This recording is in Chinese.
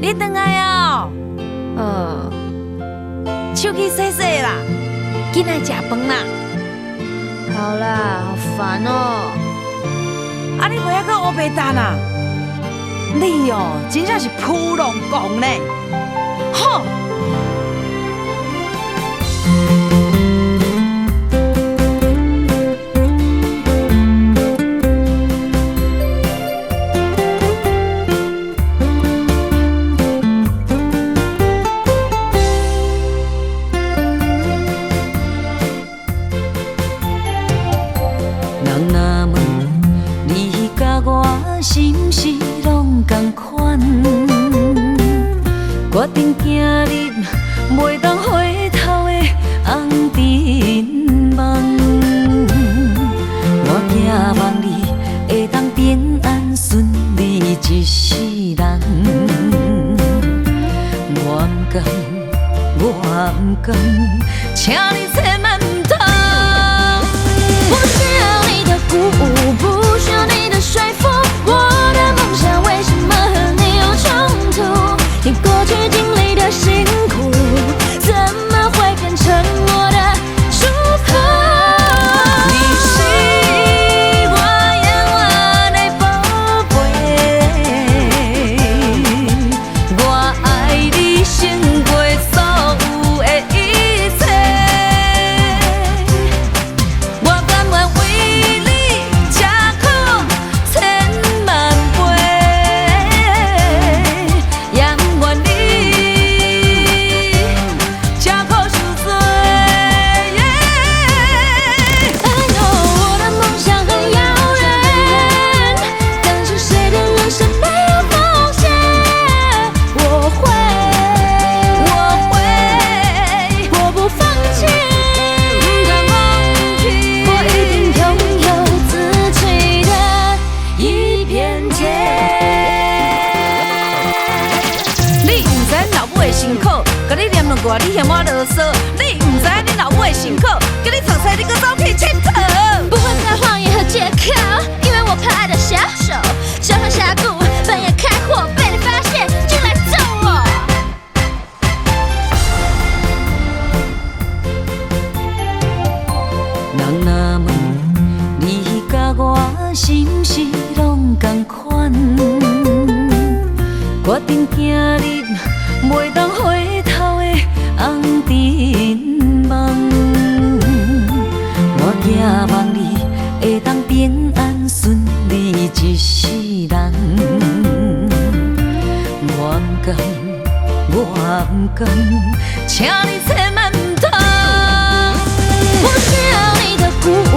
你回来哦。手去洗洗啦，紧来食饭啦。好啦，好烦哦。啊，你不要搁乌白蛋啊！你哦，真正是扑龙公呢。吼！心事拢同款，决定行入袂当回头的红尘梦。我寄望你会当平安顺利一世人。我不甘，我不甘，请你千万唔通。不需要你的鼓舞，不需要你的说服。我的梦想为什么和你有冲突？你过去经历的辛苦，怎么会变成我的祝福？你是我永远的宝贝，我爱你胜过所有的一切。我甘愿为你吃苦千万杯，也不愿你吃苦受罪。I know 我的梦想很遥远，但是谁的人生没有风险？我会，我不放弃，我一定拥有自己的一片天。你唔知你老母的辛苦，甲你念两句，你嫌我啰嗦。你唔知你老母的辛苦，甲你读册你搁走去佚佗。不会再谎言和借口，因为我怕爱的小手，上山下谷，半夜开火，被你发现就来揍我。人若问你甲我心事拢同款，决定行入袂当回头的红尘梦。我寄望你会当平安顺利一世人。我不甘，我不甘，请你千万唔通。不需要你的鼓舞，